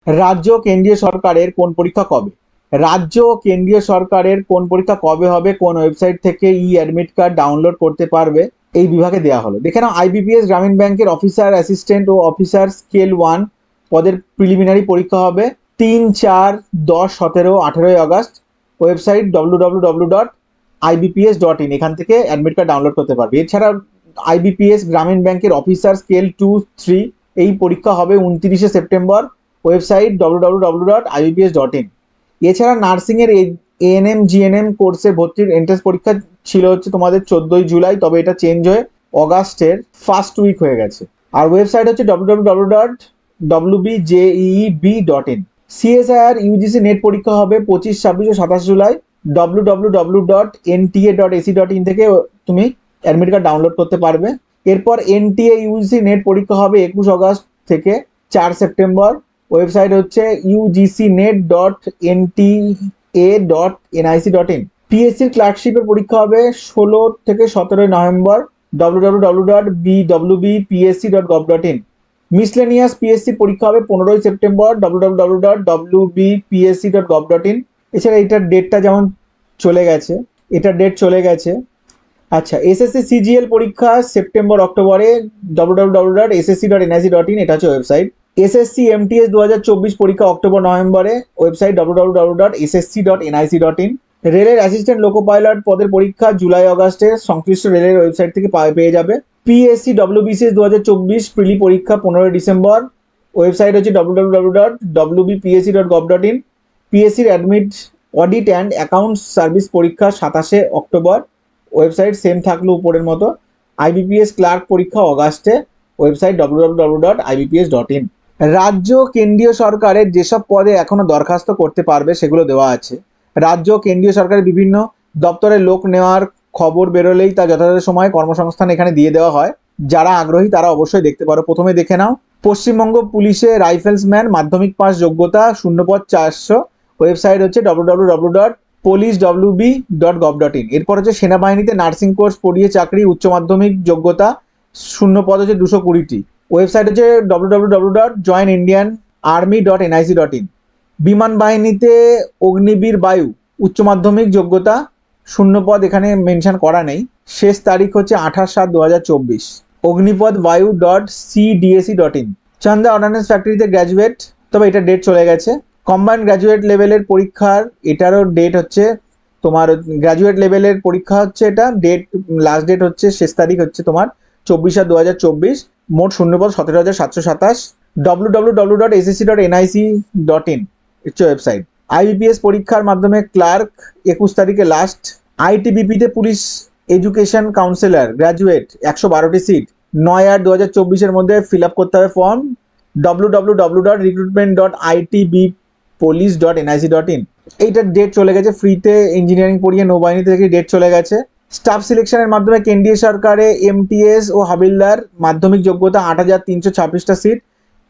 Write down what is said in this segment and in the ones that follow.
রাজ্য ও কেন্দ্রীয় সরকারের কোন পরীক্ষা কবে? রাজ্য ও কেন্দ্রীয় সরকারের কোন পরীক্ষা কবে হবে, কোন ওয়েবসাইট থেকে ই অ্যাডমিট কার্ড ডাউনলোড করতে পারবে, এই বিভাগে দেওয়া হলো। দেখে নাও, আইবিপিএস গ্রামীণ ব্যাংকের অফিসার অ্যাসিস্ট্যান্ট ও অফিসার স্কেল 1 পদের প্রিলিমিনারি পরীক্ষা হবে 3, 4, 10, 17, 18 আগস্ট। ওয়েবসাইট www.ibps.in, এখান থেকে অ্যাডমিট কার্ড ডাউনলোড করতে পারবে। এছাড়া আইবিপিএস গ্রামীণ ব্যাংকের অফিসার স্কেল 2, 3 এই পরীক্ষা হবে 29শে সেপ্টেম্বর। Website www.ibps.in। এছাড়া নার্সিং এর এএনএম জিএনএম কোর্সের ভর্তির এন্ট্রান্স পরীক্ষা ছিল হচ্ছে তোমাদের 14ই জুলাই, তবে এটা চেঞ্জ হয়ে অগাস্টের ফার্স্ট উইক হয়ে গেছে। আর ওয়েবসাইট হচ্ছে www.wbjeeb.in। সিএসআইআর ইউজিসি নেট পরীক্ষা হবে 25, 26 ও 27 জুলাই। www.nta.ac.in থেকে তুমি অ্যাডমিট কার্ড ডাউনলোড করতে পারবে। এরপর এনটিএ ইউজিসি নেট পরীক্ষা হবে 21 আগস্ট থেকে 4 সেপ্টেম্বর। ওয়েবসাইট হচ্ছে ugcnet.nta.nic.in। পিএসসির ক্লার্কশিপের পরীক্ষা হবে 16 থেকে 17 নভেম্বর। www.bwbpsc.gov.in। মিসলেনিয়াস পিএসসি পরীক্ষা হবে 15 সেপ্টেম্বর। www.wbpsc.gov.in। এছাড়া এটার ডেটটা যেমন চলে গেছে, এটার ডেট চলে গেছে। আচ্ছা, এসএসসি সিজিএল পরীক্ষা সেপ্টেম্বর অক্টোবরে। www.ssc.nic.in, এটা হচ্ছে ওয়েবসাইট। এসএসসি এমটিএস 2024 পরীক্ষা অক্টোবর নভেম্বরে। Website www.ssc.nic.in। রেলের অ্যাসিস্ট্যান্ট লোকো পাইলট পদের পরীক্ষা জুলাই আগস্টে সংশ্লিষ্ট রেলের ওয়েবসাইট থেকে পেয়ে যাবে। পিএসসি ডব্লিউবিসিএস 2024 প্রিলি পরীক্ষা 15 ডিসেম্বর। ওয়েবসাইট হচ্ছে www.wbpsc.gov.in। পিএসসির admit audit and accounts service পরীক্ষা 27শে অক্টোবর। ওয়েবসাইট সেম থাকলো উপরের মতো। আইবিপিএস ক্লার্ক পরীক্ষা অগাস্টে। Website www.ibps.in। রাজ্য কেন্দ্রীয় সরকারের যেসব পদে এখনো দরখাস্ত করতে পারবে সেগুলো দেওয়া আছে। রাজ্য কেন্দ্রীয় সরকারের বিভিন্ন দপ্তরে লোক নেওয়ার খবর বেরোলেই তা যথাযথ সময়ে কর্মসংস্থান এখানে দিয়ে দেওয়া হয়। যারা আগ্রহী তারা অবশ্যই দেখতে পারো। প্রথমে দেখে নাও, পশ্চিমবঙ্গ পুলিশে রাইফেলসম্যান, মাধ্যমিক পাস যোগ্যতা, শূন্যপদ 400। ওয়েবসাইট হচ্ছে www.policewb.gov.in। এরপর হচ্ছে সেনাবাহিনীতে নার্সিং কোর্স পড়িয়ে চাকরি, উচ্চ মাধ্যমিক যোগ্যতা, শূন্যপদ হচ্ছে 220টি। ওয়েবসাইট হচ্ছে www.joinindianarmy.nic.in। বিমান বাহিনীতে অগ্নিবীর বায়ু, উচ্চ মাধ্যমিক যোগ্যতা, শূন্যপদ এখানে মেনশন করা নেই। শেষ তারিখ হচ্ছে 28/7/2024। অগ্নিপদ বায়ু.cdsc.in। চান্দা অর্ডিন্যান্স ফ্যাক্টরিতে গ্র্যাজুয়েট, তবে এটা ডেট চলে গেছে। কম্বাইন্ড গ্র্যাজুয়েট লেভেলের পরীক্ষার এটারও ডেট হচ্ছে তোমার, গ্র্যাজুয়েট লেভেলের পরীক্ষা হচ্ছে এটা, ডেট লাস্ট ডেট হচ্ছে শেষ তারিখ হচ্ছে তোমার 24/7/2024। মোট শূন্যপদ 17,727। www.ssc.nic.in হচ্ছে ওয়েবসাইট। আইবিপিএস পরীক্ষার মাধ্যমে ক্লার্ক 21 তারিখে লাস্ট। আইটিবিপিতে পুলিশ এডুকেশন কাউন্সিলর গ্র্যাজুয়েট 112টি সিট। 9/8/2024 মধ্যে ফিল আপ করতে হবে ফর্ম। www.recruitment.itbpolice.nic.in। এইটার ডেট চলে গেছে। ফ্রিতে ইঞ্জিনিয়ারিং পড়িয়ে নৌবাহিনী থেকে ডেট চলে গেছে। স্টাফ সিলেকশনের মাধ্যমে কেন্দ্রীয় সরকারে এমটিএস ও হাবিলদার, মাধ্যমিক যোগ্যতা 8,326টা সিট।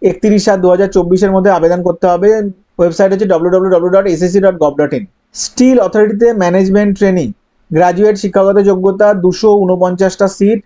31/7/2024 মধ্যে আবেদন করতে হবে। ওয়েবসাইট হচ্ছে www.ssc.gov.in। স্টিল অথরিটিতে ম্যানেজমেন্ট ট্রেনিং গ্র্যাজুয়েট, শিক্ষাগত যোগ্যতা 249টা সিট।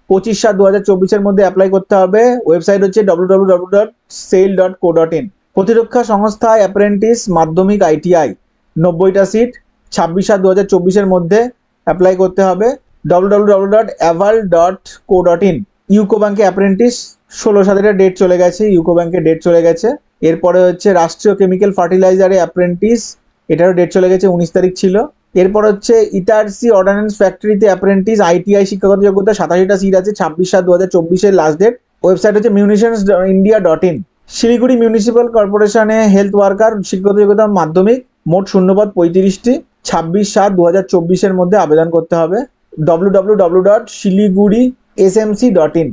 25/7/2024 মধ্যে অ্যাপ্লাই করতে হবে। ওয়েবসাইট হচ্ছে www.sail.co.in। প্রতিরক্ষা সংস্থায় অ্যাপ্রেন্টিস, মাধ্যমিক আইটিআই 90টা সিট। 26/7/2024 মধ্যে অ্যাপ্লাই করতে হবে। www.aval.co.in। ইউকো ব্যাংকে অ্যাপ্রেন্টিস 16/7 ডেট চলে গেছে, ইউকো ব্যাংকের ডেট চলে গেছে। এরপরে হচ্ছে রাষ্ট্রীয় কেমিক্যাল ফার্টিলাইজারে অ্যাপ্রেন্টিস, এটারও ডেট চলে গেছে, 19 তারিখ ছিল। এরপর হচ্ছে ইটারসি অর্ডিন্যান্স ফ্যাক্টরিতে অ্যাপ্রেন্টিস, আইটিআই, শিক্ষাগত যোগ্যতা 87টা সিট আছে। 26/7/2024 লাস্ট ডেট। ওয়েবসাইট হচ্ছে munitions.india.in। শিলিগুড়ি মিউনিসিপ্যাল কর্পোরেশনে হেলথ ওয়ার্কার, শিক্ষাগত যোগ্যতা মাধ্যমিক, মোট শূন্যপদ 35টি। 26/7/2024 মধ্যে আবেদন করতে হবে। www.shiliguri.smc.in।